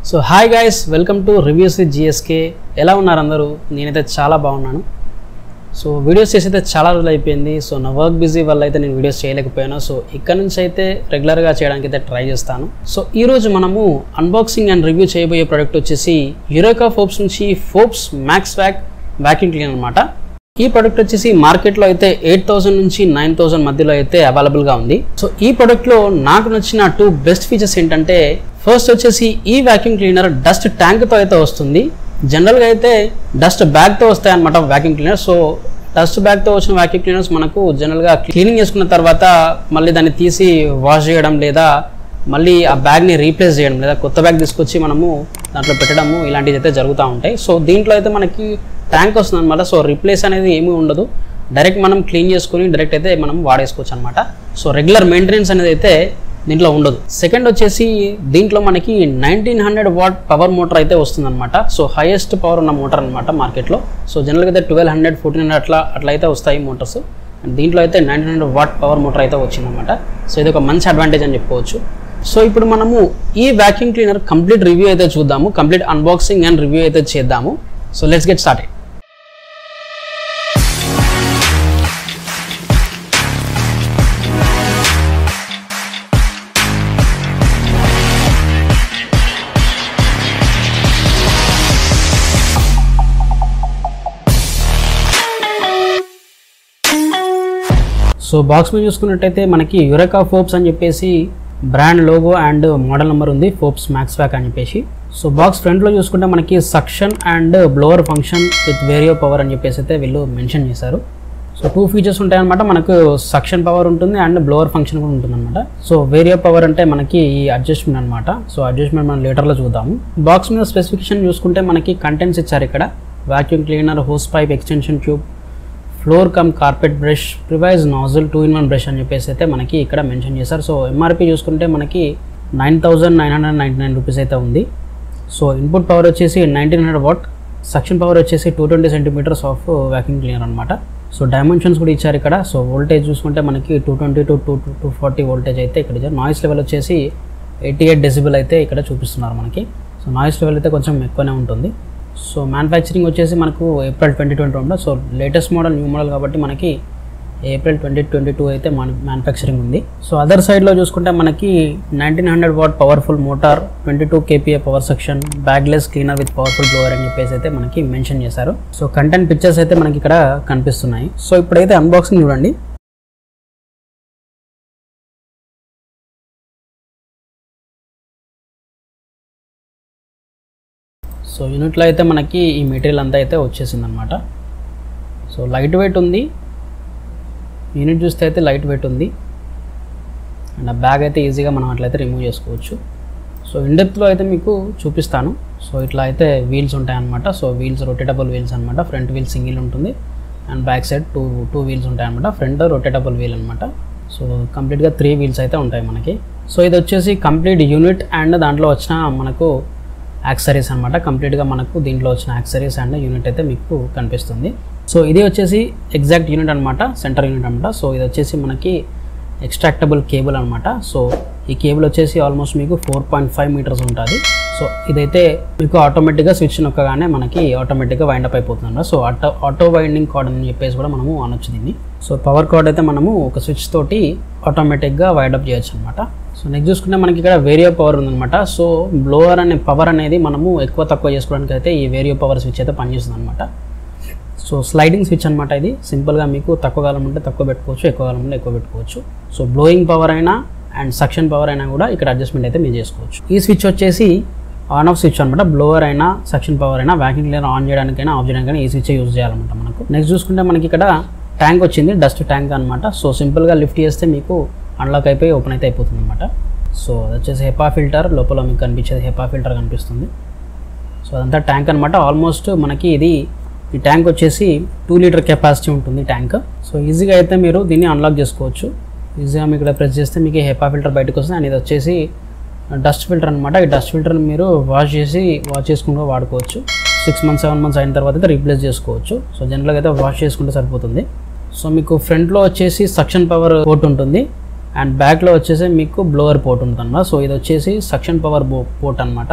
So hi guys, welcome two reviews with GSK. ఎలా ఉన్నారు అందరూ? నేనైతే చాలా బాగున్నాను. సో వీడియోస్ చేసి అయితే చాలా రోజులు అయిపోయింది. సో నా వర్క్ బిజీ వల్ల అయితే నేను వీడియోస్ చేయలేకపోయాను. సో ఇక్కడ నుంచి అయితే రెగ్యులర్గా చేయడానికి అయితే ట్రై చేస్తాను. సో ఈరోజు మనము అన్బాక్సింగ్ అండ్ రివ్యూ చేయబోయే ప్రోడక్ట్ వచ్చేసి యూరేకా ఫోర్బ్స్ నుంచి Forbes max wack vacuum cleaner అనమాట. ఈ ప్రోడక్ట్ వచ్చేసి మార్కెట్లో అయితే 8,000 నుంచి 9,000 మధ్యలో అయితే అవైలబుల్గా ఉంది. సో ఈ ప్రోడక్ట్లో నాకు నచ్చిన 2 బెస్ట్ ఫీచర్స్ ఏంటంటే, ఫస్ట్ వచ్చేసి ఈ వాక్యూమ్ క్లీనర్ డస్ట్ ట్యాంక్తో అయితే వస్తుంది. జనరల్గా అయితే డస్ట్ బ్యాగ్తో వస్తాయి అనమాట వాక్యూమ్ క్లీనర్. సో డస్ట్ బ్యాగ్తో వచ్చిన వాక్యూమ్ క్లీనర్స్ మనకు జనరల్గా క్లీనింగ్ చేసుకున్న తర్వాత మళ్ళీ దాన్ని తీసి వాష్ చేయడం, లేదా మళ్ళీ ఆ బ్యాగ్ని రీప్లేస్ చేయడం, లేదా కొత్త బ్యాగ్ తీసుకొచ్చి మనము దాంట్లో పెట్టడము, ఇలాంటివి అయితే జరుగుతూ ఉంటాయి. సో దీంట్లో అయితే మనకి ట్యాంక్ వస్తుంది అనమాట. సో రీప్లేస్ అనేది ఏమీ ఉండదు, డైరెక్ట్ మనం క్లీన్ చేసుకుని డైరెక్ట్ అయితే మనం వాడేసుకోవచ్చు అనమాట. సో రెగ్యులర్ మెయింటెనెన్స్ అనేది అయితే దీంట్లో ఉండదు. సెకండ్ వచ్చేసి దీంట్లో మనకి 1900 వాట్ పవర్ మోటార్ అయితే వస్తుందన్నమాట. సో హైయెస్ట్ పవర్ ఉన్న మోటార్ అనమాట మార్కెట్లో. సో జనరల్గా అయితే 1200, 1400 అట్లా అయితే వస్తాయి మోటార్స్. అండ్ దీంట్లో అయితే 1900 వాట్ పవర్ మోటార్ అయితే వచ్చిందన్నమాట. సో ఇది ఒక మంచి అడ్వాంటేజ్ అని చెప్పుకోవచ్చు. సో ఇప్పుడు మనము ఈ వాక్యూమ్ క్లీనర్ కంప్లీట్ రివ్యూ అయితే చూద్దాము, కంప్లీట్ అన్బాక్సింగ్ అండ్ రివ్యూ అయితే చేద్దాము. So let's get started. So box మీద చూసుకున్నట్టయితే మనకి యూరేకా ఫోర్బ్స్ అని చెప్పేసి brand logo and model number ఉంది, ఫోర్బ్స్ మ్యాక్స్ వ్యాక్ అని చెప్పేసి. సో బాక్స్ ఫ్రంట్లో చూసుకుంటే మనకి suction and blower function with vario power అని చెప్పేసి అయితే వీళ్ళు మెన్షన్ చేశారు. సో 2 ఫీచర్స్ ఉంటాయన్నమాట. మనకు సక్షన్ పవర్ ఉంటుంది అండ్ బ్లోవర్ ఫంక్షన్ కూడా ఉంటుంది అనమాట. సో వేరియో పవర్ అంటే మనకి ఈ అడ్జస్ట్మెంట్ అనమాట. సో అడ్జస్ట్మెంట్ మనం లేటర్లో చూద్దాము. బాక్స్ మీద స్పెసిఫికేషన్ చూసుకుంటే మనకి కంటెంట్స్ ఇచ్చారు ఇక్కడ. Vacuum cleaner, hose pipe, extension tube, floor cum carpet brush, crevice nozzle 2-in-1 brush అని చెప్పేసి అయితే మనకి ఇక్కడ మెన్షన్ చేశారు. సో ఎంఆర్పి చూసుకుంటే మనకి 9,999 రూపీస్ అయితే ఉంది. సో ఇన్పుట్ పవర్ వచ్చేసి 1900 వాట్, సక్షన్ పవర్ వచ్చేసి 220 సెంటీమీటర్స్ ఆఫ్ వాక్యూమ్ క్లీనర్ అనమాట. సో డైమెన్షన్స్ కూడా ఇచ్చారు ఇక్కడ. సో వోల్టేజ్ చూసుకుంటే మనకి 220 to 240 వోల్టేజ్ అయితే ఇక్కడ ఇచ్చారు. నాయిస్ లెవెల్ వచ్చేసి 88 డెసిబెల్ అయితే ఇక్కడ చూపిస్తున్నారు మనకి. సో నాయిస్ లెవెల్ అయితే కొంచెం ఎక్కువనే ఉంటుంది. సో మ్యానుఫ్యాక్చరింగ్ వచ్చేసి మనకు ఏప్రిల్ 2020 ఉంటుంది. So latest model, new model కాబట్టి మనకి ఏప్రిల్ 2022 అయితే మ్యానుఫ్యాక్చరింగ్ ఉంది. సో అదర్ సైడ్లో చూసుకుంటే మనకి 1900 what powerful motor, 22 kPa power section, bagless cleaner with powerful blower అని చెప్పేసి అయితే మనకి మెన్షన్ చేశారు. సో కంటెంట్ పిక్చర్స్ అయితే మనకి ఇక్కడ కనిపిస్తున్నాయి. సో ఇప్పుడైతే అన్బాక్సింగ్ చూడండి. సో యూనిట్లో అయితే మనకి ఈ మెటీరియల్ అంతా అయితే వచ్చేసింది అనమాట. సో లైట్ వెయిట్ ఉంది, యూనిట్ చూస్తే అయితే లైట్ వెయిట్ ఉంది. అండ్ ఆ బ్యాగ్ అయితే ఈజీగా మనం అట్లయితే రిమూవ్ చేసుకోవచ్చు. సో ఇన్డెప్త్లో అయితే మీకు చూపిస్తాను. సో ఇట్లా అయితే వీల్స్ ఉంటాయన్నమాట. సో వీల్స్ రొటేటబుల్ వీల్స్ అనమాట. ఫ్రంట్ వీల్ సింగిల్ ఉంటుంది and back side two wheels ఉంటాయన్నమాట. ఫ్రంట్ రొటేటబుల్ వీల్ అనమాట. సో కంప్లీట్గా 3 వీల్స్ అయితే ఉంటాయి మనకి. సో ఇది వచ్చేసి కంప్లీట్ యూనిట్ అండ్ దాంట్లో వచ్చిన మనకు యాక్సరీస్ అనమాట. కంప్లీట్గా మనకు దీంట్లో వచ్చిన యాక్సరీస్ అండ్ యూనిట్ అయితే మీకు కనిపిస్తుంది. సో ఇది వచ్చేసి ఎగ్జాక్ట్ యూనిట్ అనమాట, సెంటర్ యూనిట్ అనమాట. సో ఇది వచ్చేసి మనకి ఎక్స్ట్రాక్టబుల్ కేబుల్ అనమాట. సో ఈ కేబుల్ వచ్చేసి ఆల్మోస్ట్ మీకు 4.5 మీటర్స్ ఉంటుంది. సో ఇదైతే మీకు ఆటోమేటిక్గా స్విచ్ నొక్కగానే మనకి ఆటోమేటిక్గా వైండ్ అప్ అయిపోతుంది అనమాట. సో ఆటో వైండింగ్ కార్డ్ అని చెప్పేసి కూడా మనము అనొచ్చు దీన్ని. సో పవర్ కార్డ్ అయితే మనము ఒక స్విచ్ తోటి ఆటోమేటిక్గా వైండ్ అప్ చేయొచ్చు అనమాట. సో నెక్స్ట్ చూసుకుంటే మనకి ఇక్కడ వేరియో పవర్ ఉందన్నమాట. సో బ్లోవర్ అనే పవర్ అనేది మనము ఎక్కువ తక్కువ చేసుకోవడానికి అయితే ఈ వేరియో పవర్ స్విచ్ అయితే పనిచేస్తుంది అనమాట. సో స్లైడింగ్ స్విచ్ అనమాట. ఇది సింపుల్గా మీకు తక్కువ కాలం ఉంటే తక్కువ పెట్టుకోవచ్చు, ఎక్కువ కాలం ఉంటే ఎక్కువ పెట్టుకోవచ్చు. సో బ్లోయింగ్ పవర్ అయినా అండ్ సక్షన్ పవర్ అయినా కూడా ఇక్కడ అడ్జస్ట్మెంట్ అయితే మీరు చేసుకోవచ్చు. ఈ స్విచ్ వచ్చేసి ఆన్ ఆఫ్ స్విచ్ అనమాట. బ్లోవర్ అయినా సక్షన్ పవర్ అయినా వాక్యూమ్ క్లీనర్ ఆన్ చేయడానికైనా ఆఫ్ చేయడానికైనా ఈ స్విచ్ యూజ్ చేయాలన్నమాట మనకు. నెక్స్ట్ చూసుకుంటే మనకి ఇక్కడ ట్యాంక్ వచ్చింది, డస్ట్ ట్యాంక్ అనమాట. సో సింపుల్గా లిఫ్ట్ చేస్తే మీకు అన్లాక్ అయిపోయి ఓపెన్ అయితే అయిపోతుంది అనమాట. సో అది వచ్చేసి హెపా ఫిల్టర్, లోపల మీకు కనిపించేది హెపా ఫిల్టర్ కనిపిస్తుంది. సో అదంతా ట్యాంక్ అనమాట. ఆల్మోస్ట్ మనకి ఈ ట్యాంక్ వచ్చేసి 2 లీటర్ కెపాసిటీ ఉంటుంది ట్యాంక్. సో ఈజీగా అయితే మీరు దీన్ని అన్లాక్ చేసుకోవచ్చు. ఈజీగా మీకు ఇక్కడ ప్రెస్ చేస్తే మీకు హెపా ఫిల్టర్ బయటకు వస్తుంది. అండ్ ఇది వచ్చేసి డస్ట్ ఫిల్టర్ అనమాట. ఈ డస్ట్ ఫిల్టర్ని మీరు వాష్ చేసుకుంటూ వాడుకోవచ్చు. 6 months 7 months అయిన తర్వాత అయితే రీప్లేస్ చేసుకోవచ్చు. సో జనరల్గా అయితే వాష్ చేసుకుంటే సరిపోతుంది. సో మీకు ఫ్రంట్లో వచ్చేసి సక్షన్ పవర్ పోర్ట్ ఉంటుంది అండ్ బ్యాక్లో వచ్చేసి మీకు బ్లోవర్ పోర్ట్ ఉంటుంది అన్నమాట. సో ఇది వచ్చేసి సక్షన్ పవర్ పోర్ట్ అనమాట.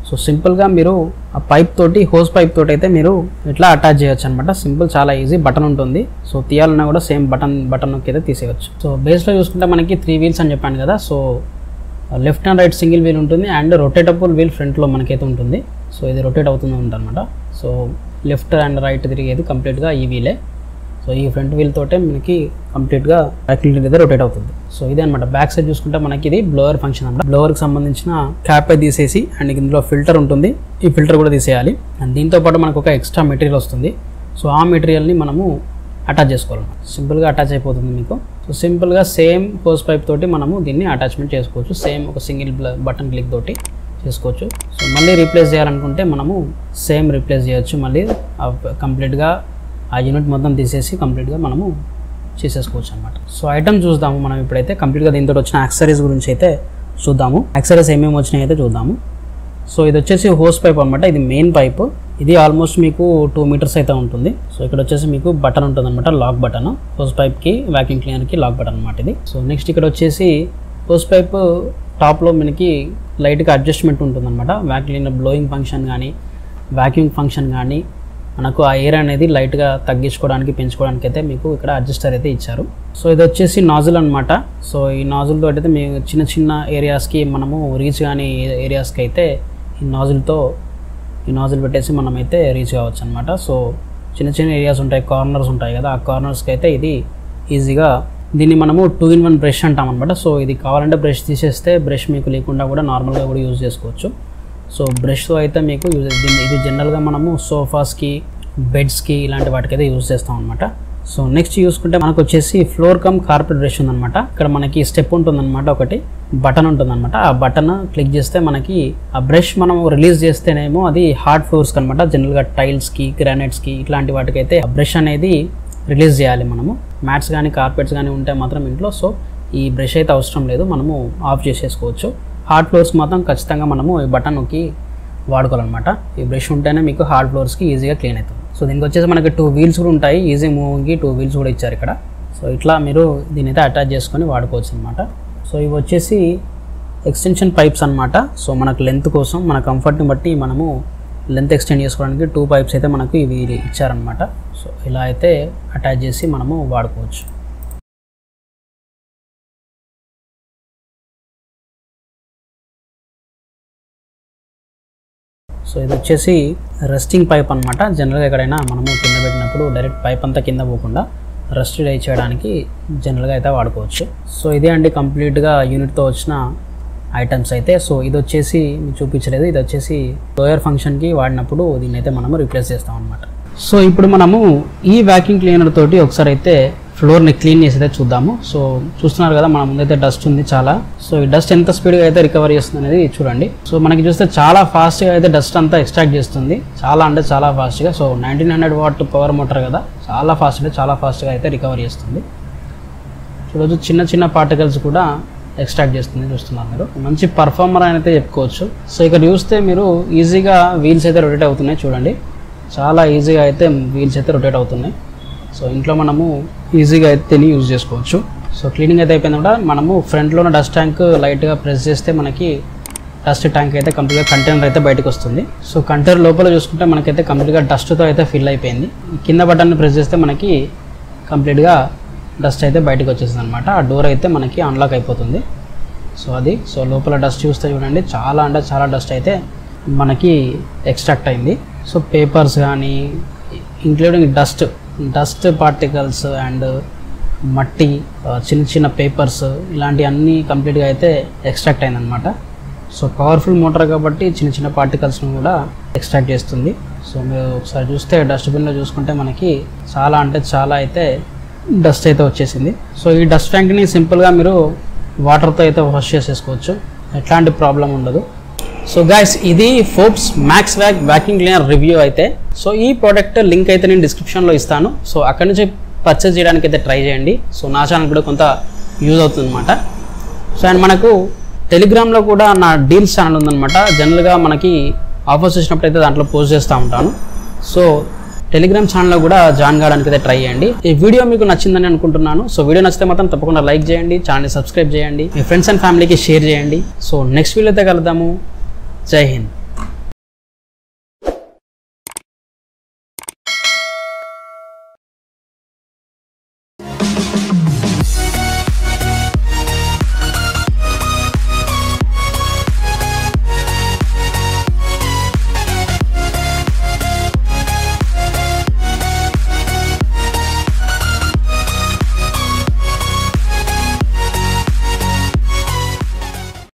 సో సింపుల్గా మీరు ఆ పైప్ తోటి హోస్ పైప్ తోటి అయితే మీరు ఇట్లా అటాచ్ చేయొచ్చు అనమాట. సింపుల్, చాలా ఈజీ. బటన్ ఉంటుంది. సో తీయాలన్నా కూడా సేమ్ బటన్ నొక్కి అయితే తీసేయచ్చు. సో బేస్లో చూసుకుంటే మనకి 3 వీల్స్ అని చెప్పాను కదా. So left and right single wheel ఉంటుంది అండ్ రొటేటబుల్ వీల్ ఫ్రంట్లో మనకైతే ఉంటుంది. సో ఇది రొటేట్ అవుతుంది అనమాట. సో లెఫ్ట్ అండ్ రైట్ తిరిగేది కంప్లీట్గా ఈ వీలే. సో ఈ ఫ్రంట్ వీల్ తోటే మనకి కంప్లీట్గా బ్యాక్ వీల్ అయితే రొటేట్ అవుతుంది. సో ఇదే అనమాట. బ్యాక్ సైడ్ చూసుకుంటే మనకి ఇది బ్లోవర్ ఫంక్షన్ అనమాట. బ్లోవర్కి సంబంధించిన క్యాప్ అయితే తీసేసి అండ్ ఇందులో ఫిల్టర్ ఉంటుంది. ఈ ఫిల్టర్ కూడా తీసేయాలి. అండ్ దీంతో పాటు మనకు ఒక ఎక్స్ట్రా మెటీరియల్ వస్తుంది. సో ఆ మెటీరియల్ని మనము అటాచ్ చేసుకోవాలి. సింపుల్గా అటాచ్ అయిపోతుంది మీకు. సో సింపుల్గా సేమ్ హోస్ పైప్ తోటి మనము దీన్ని అటాచ్మెంట్ చేసుకోవచ్చు. సేమ్ ఒక సింగిల్ బటన్ క్లిక్ తోటి చేసుకోవచ్చు. సో మళ్ళీ రీప్లేస్ చేయాలనుకుంటే మనము సేమ్ రీప్లేస్ చేయొచ్చు. మళ్ళీ కంప్లీట్గా ఆ యూనిట్ మొత్తం తీసేసి కంప్లీట్గా మనము చేసేసుకోవచ్చు అనమాట. సో ఐటమ్ చూద్దాము మనం ఇప్పుడైతే. కంప్లీట్గా దీంతో వచ్చిన యాక్సరీస్ గురించి అయితే చూద్దాము. యాక్సరీస్ ఏమేమి వచ్చినాయి అయితే చూద్దాము. సో ఇది వచ్చేసి హోస్ పైప్ అనమాట. ఇది మెయిన్ పైప్. ఇది ఆల్మోస్ట్ మీకు 2 మీటర్స్ అయితే ఉంటుంది. సో ఇక్కడ వచ్చేసి మీకు బటన్ ఉంటుంది అనమాట, లాక్ బటన్. హోస్ పైప్కి వ్యాక్యూమ్ క్లీనర్కి లాక్ బటన్ అనమాట ఇది. సో నెక్స్ట్ ఇక్కడ వచ్చేసి హోస్ పైప్ టాప్లో మనకి లైట్గా అడ్జస్ట్మెంట్ ఉంటుంది అనమాట. వ్యాక్యూమ్ క్లీనర్ బ్లోయింగ్ ఫంక్షన్ కానీ వ్యాక్యూమ్ ఫంక్షన్ కానీ మనకు ఆ ఎయిర్ అనేది లైట్గా తగ్గించుకోవడానికి పెంచుకోవడానికి అయితే మీకు ఇక్కడ అడ్జస్టర్ అయితే ఇచ్చారు. సో ఇది వచ్చేసి నాజిల్ అనమాట. సో ఈ నాజిల్ తోటి అయితే మేము చిన్న చిన్న ఏరియాస్కి మనము రీచ్ కానీ ఏరియాస్కి అయితే ఈ నాజిల్ పెట్టేసి మనమైతే రీచ్ కావచ్చు అనమాట. సో చిన్న చిన్న ఏరియాస్ ఉంటాయి, కార్నర్స్ ఉంటాయి కదా, ఆ కార్నర్స్కి అయితే ఇది ఈజీగా దీన్ని మనము 2-in-1 బ్రష్ అంటాం అనమాట. సో ఇది కావాలంటే బ్రష్ తీసేస్తే బ్రష్ మీకు లేకుండా కూడా నార్మల్గా కూడా యూజ్ చేసుకోవచ్చు. సో బ్రష్తో అయితే మీకు ఇది జనరల్గా మనము సోఫాస్కి, బెడ్స్కి ఇలాంటి వాటికైతే యూజ్ చేస్తాం అనమాట. సో నెక్స్ట్ చూసుకుంటే మనకు వచ్చేసి ఫ్లోర్ కమ్ కార్పెట్ బ్రష్ ఉందన్నమాట. ఇక్కడ మనకి స్టెప్ ఉంటుందన్నమాట, ఒకటి బటన్ ఉంటుందన్నమాట. ఆ బటన్ క్లిక్ చేస్తే మనకి ఆ బ్రష్ మనం రిలీజ్ చేస్తేనేమో అది హార్డ్ ఫ్లోర్స్కి అనమాట. జనరల్గా టైల్స్కి, గ్రానైట్స్కి ఇట్లాంటి వాటికైతే ఆ బ్రష్ అనేది రిలీజ్ చేయాలి మనము. మ్యాట్స్ కానీ కార్పెట్స్ కానీ ఉంటే మాత్రం ఇంట్లో సో ఈ బ్రష్ అయితే అవసరం లేదు, మనము ఆఫ్ చేసేసుకోవచ్చు. హార్డ్ ఫ్లోర్స్ మాత్రం ఖచ్చితంగా మనము ఈ బటన్ నొక్కి వాడుకోవాలన్నమాట. ఈ బ్రష్ ఉంటేనే మీకు హార్డ్ ఫ్లోర్స్కి ఈజీగా క్లీన్ అవుతుంది. సో దీనికి వచ్చేసి మనకి 2 వీల్స్ కూడా ఉంటాయి. ఈజీ మూవింగ్కి 2 వీల్స్ కూడా ఇచ్చారు ఇక్కడ. సో ఇట్లా మీరు దీని అయితే అటాచ్ చేసుకొని వాడుకోవచ్చు అనమాట. సో ఇవి వచ్చేసి ఎక్స్టెన్షన్ పైప్స్ అనమాట. సో మనకు లెంత్ కోసం మన కంఫర్ట్ని బట్టి మనము లెంత్ ఎక్స్టెండ్ చేసుకోవడానికి 2 పైప్స్ అయితే మనకు ఇవి ఇచ్చారనమాట. సో ఇలా అయితే అటాచ్ చేసి మనము వాడుకోవచ్చు. సో ఇది వచ్చేసి రెస్టింగ్ పైప్ అనమాట. జనరల్గా ఎక్కడైనా మనము కింద పెట్టినప్పుడు డైరెక్ట్ పైప్ అంతా కింద పోకుండా రెస్ట్ చేయడానికి జనరల్గా అయితే వాడుకోవచ్చు. సో ఇదే అండి కంప్లీట్గా యూనిట్తో వచ్చిన ఐటమ్స్ అయితే. సో ఇది వచ్చేసి మీకు చూపించలేదు, ఇది వచ్చేసి లోయర్ ఫంక్షన్కి వాడినప్పుడు దీన్ని అయితే మనము రీప్లేస్ చేస్తాం అనమాట. సో ఇప్పుడు మనము ఈ వ్యాక్యూమ్ క్లీనర్ తోటి ఒకసారి అయితే ఫ్లోర్ని క్లీన్ చేసి అయితే చూద్దాము. సో చూస్తున్నారు కదా మన ముందైతే డస్ట్ ఉంది చాలా. సో ఈ డస్ట్ ఎంత స్పీడ్గా అయితే రికవర్ చేస్తుంది అనేది చూడండి. సో మనకి చూస్తే చాలా ఫాస్ట్గా అయితే డస్ట్ అంతా ఎక్స్ట్రాక్ట్ చేస్తుంది, చాలా అంటే చాలా ఫాస్ట్గా. సో 1900 వాట్ పవర్ మోటార్ కదా, చాలా ఫాస్ట్గా అయితే రికవర్ చేస్తుంది. చూడొచ్చు చిన్న చిన్న పార్టికల్స్ కూడా ఎక్స్ట్రాక్ట్ చేస్తుంది. చూస్తున్నారు మీరు, మంచి పర్ఫార్మర్ అని అయితే చెప్పుకోవచ్చు. సో ఇక్కడ చూస్తే మీరు ఈజీగా వీల్స్ అయితే రొటేట్ అవుతున్నాయి. చూడండి చాలా ఈజీగా అయితే వీల్స్ అయితే రొటేట్ అవుతున్నాయి. సో ఇంట్లో మనము ఈజీగా అయితే దీన్ని యూజ్ చేసుకోవచ్చు. సో క్లీనింగ్ అయితే అయిపోయింది కూడా మనము ఫ్రంట్లో ఉన్న డస్ట్ ట్యాంక్ లైట్గా ప్రెస్ చేస్తే మనకి డస్ట్ ట్యాంక్ అయితే కంప్లీట్గా కంటైనర్ అయితే బయటకు వస్తుంది. సో కంటైనర్ లోపల చూసుకుంటే మనకైతే కంప్లీట్గా డస్ట్తో అయితే ఫిల్ అయిపోయింది. కింద బటన్ని ప్రెస్ చేస్తే మనకి కంప్లీట్గా డస్ట్ అయితే బయటకు వచ్చేస్తుంది అనమాట. ఆ డోర్ అయితే మనకి అన్లాక్ అయిపోతుంది. సో అది సో లోపల డస్ట్ చూస్తే చూడండి చాలా అంటే చాలా డస్ట్ అయితే మనకి ఎక్స్ట్రాక్ట్ అయింది. సో పేపర్స్ కానీ ఇంక్లూడింగ్ డస్ట్ పార్టికల్స్ అండ్ మట్టి, చిన్న చిన్న పేపర్స్ ఇలాంటివన్నీ కంప్లీట్గా అయితే ఎక్స్ట్రాక్ట్ అయిందనమాట. సో పవర్ఫుల్ మోటార్ కాబట్టి చిన్న చిన్న పార్టికల్స్ను కూడా ఎక్స్ట్రాక్ట్ చేస్తుంది. సో మీరు ఒకసారి చూస్తే డస్ట్బిన్లో చూసుకుంటే మనకి చాలా అంటే చాలా అయితే డస్ట్ అయితే వచ్చేసింది. సో ఈ డస్ట్ ట్యాంక్ని సింపుల్గా మీరు వాటర్తో అయితే వాష్ చేసేసుకోవచ్చు, ఎట్లాంటి ప్రాబ్లం ఉండదు. సో గైస్ ఇది Forbes max wack vacuum cleaner review అయితే. సో ఈ ప్రోడక్ట్ లింక్ అయితే నేను డిస్క్రిప్షన్లో ఇస్తాను. సో అక్కడి నుంచి పర్చేస్ చేయడానికి అయితే ట్రై చేయండి. సో నా ఛానల్ కూడా కొంత యూజ్ అవుతుంది అనమాట. సో అండ్ మనకు టెలిగ్రామ్లో కూడా నా డీల్స్ ఛానల్ ఉందన్నమాట. జనరల్గా మనకి ఆఫర్స్ వచ్చినప్పుడు అయితే దాంట్లో పోస్ట్ చేస్తూ ఉంటాను. సో టెలిగ్రామ్ ఛానల్లో కూడా జాయిన్ కావడానికి అయితే ట్రై చేయండి. ఈ వీడియో మీకు నచ్చిందని అనుకుంటున్నాను. సో వీడియో నచ్చితే మాత్రం తప్పకుండా లైక్ చేయండి, ఛానల్ని సబ్స్క్రైబ్ చేయండి, మీ ఫ్రెండ్స్ అండ్ ఫ్యామిలీకి షేర్ చేయండి. సో నెక్స్ట్ వీడియో అయితే కలుద్దాము. జై హింద్.